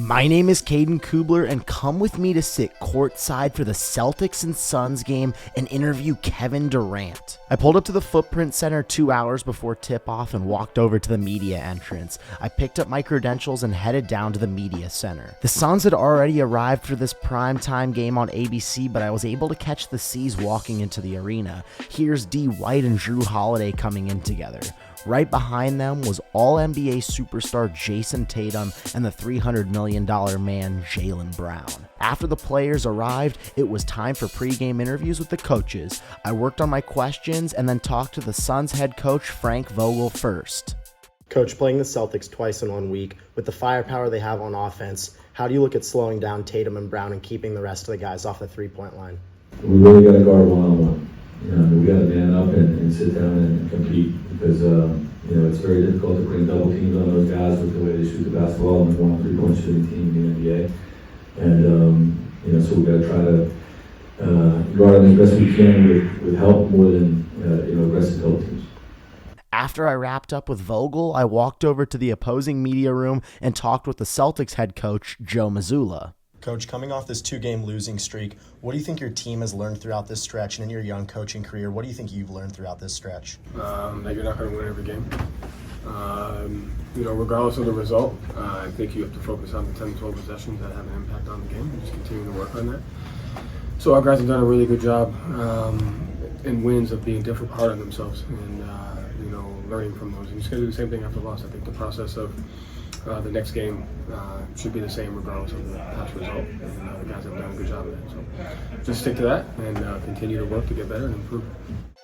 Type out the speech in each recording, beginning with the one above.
My name is Caden Kubler, and come with me to sit courtside for the Celtics and Suns game and interview Kevin Durant. I pulled up to the Footprint Center 2 hours before tip-off and walked over to the media entrance. I picked up my credentials and headed down to the media center. The Suns had already arrived for this primetime game on ABC, but I was able to catch the C's walking into the arena. Here's D. White and Jrue Holiday coming in together. Right behind them was All-NBA superstar Jayson Tatum and the $300 million man Jaylen Brown. After the players arrived, it was time for pregame interviews with the coaches. I worked on my questions and then talked to the Suns head coach Frank Vogel first. Coach, playing the Celtics twice in 1 week, with the firepower they have on offense, how do you look at slowing down Tatum and Brown and keeping the rest of the guys off the three-point line? We really got to guard one-on-one. We got to man up and sit down and compete because it's very difficult to bring double teams on those guys with the way they shoot the basketball and one three-point shooting team in the NBA. And so we got to try to guard them as best we can with help more than aggressive double teams. After I wrapped up with Vogel, I walked over to the opposing media room and talked with the Celtics head coach Joe Mazzulla. Coach, coming off this two-game losing streak, what do you think your team has learned throughout this stretch? And in your young coaching career, what do you think you've learned throughout this stretch? That you're not going to win every game. Regardless of the result, I think you have to focus on the 10, 12 possessions that have an impact on the game and just continue to work on that. So our guys have done a really good job in wins of being hard on themselves and learning from those. And you're just going to do the same thing after loss. I think the process of the next game should be the same regardless of the past result, and the guys have done a good job of it. So just stick to that and continue to work to get better and improve.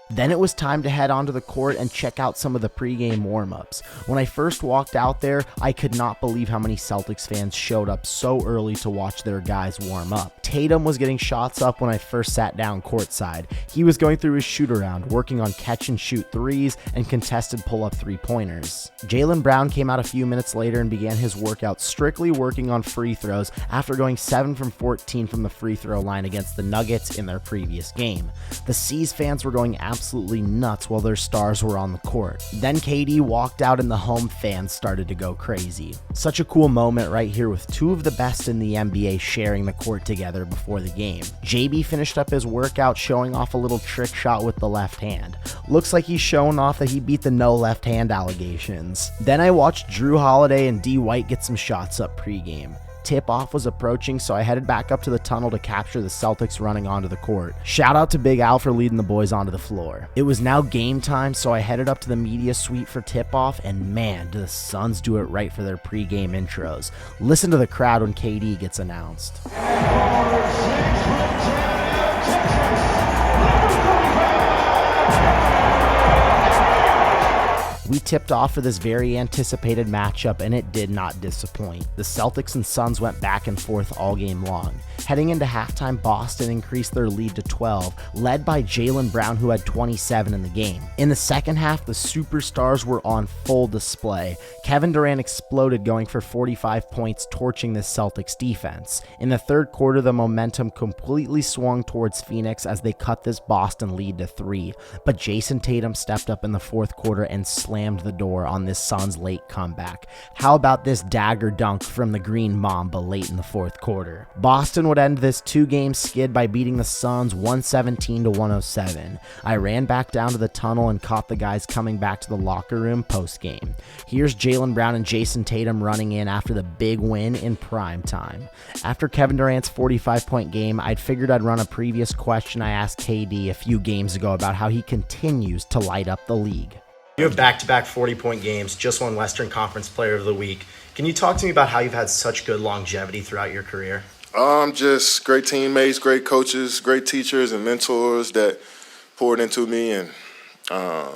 Then it was time to head onto the court and check out some of the pregame warm-ups. When I first walked out there, I could not believe how many Celtics fans showed up so early to watch their guys warm up. Tatum was getting shots up when I first sat down courtside. He was going through his shoot-around, working on catch-and-shoot threes and contested pull-up three-pointers. Jaylen Brown came out a few minutes later and began his workout strictly working on free throws after going 7 from 14 from the free throw line against the Nuggets in their previous game. The C's fans were going absolutely nuts while their stars were on the court. Then KD walked out and the home fans started to go crazy. Such a cool moment right here with two of the best in the NBA sharing the court together before the game. JB finished up his workout showing off a little trick shot with the left hand. Looks like he's showing off that he beat the no left hand allegations. Then I watched Jrue Holiday and D. White get some shots up pregame. Tip-off was approaching, so I headed back up to the tunnel to capture the Celtics running onto the court. Shout out to Big Al for leading the boys onto the floor. It was now game time, so I headed up to the media suite for tip-off, and man, do the Suns do it right for their pregame intros. Listen to the crowd when KD gets announced. We tipped off for this very anticipated matchup, and it did not disappoint. The Celtics and Suns went back and forth all game long. Heading into halftime, Boston increased their lead to 12, led by Jaylen Brown, who had 27 in the game. In the second half, the superstars were on full display. Kevin Durant exploded, going for 45 points, torching the Celtics defense. In the third quarter, the momentum completely swung towards Phoenix as they cut this Boston lead to 3. But Jayson Tatum stepped up in the fourth quarter and slammed the door on this Suns late comeback. How about this dagger dunk from the Green Mamba late in the fourth quarter? Boston would end this two-game skid by beating the Suns 117-107. I ran back down to the tunnel and caught the guys coming back to the locker room post-game. Here's Jaylen Brown and Jayson Tatum running in after the big win in prime time. After Kevin Durant's 45-point game, I'd figured I'd run a previous question I asked KD a few games ago about how he continues to light up the league. You have back-to-back 40-point games, just won Western Conference Player of the Week. Can you talk to me about how you've had such good longevity throughout your career? Just great teammates, great coaches, great teachers and mentors that poured into me. And I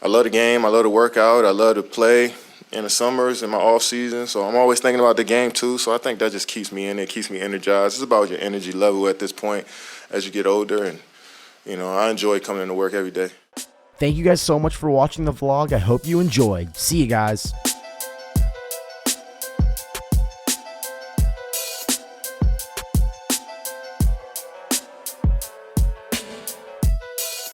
love the game. I love to work out. I love to play in the summers and my off season. So I'm always thinking about the game too. So I think that just keeps me in it, keeps me energized. It's about your energy level at this point as you get older. And, I enjoy coming into work every day. Thank you guys so much for watching the vlog. I hope you enjoyed. See you guys.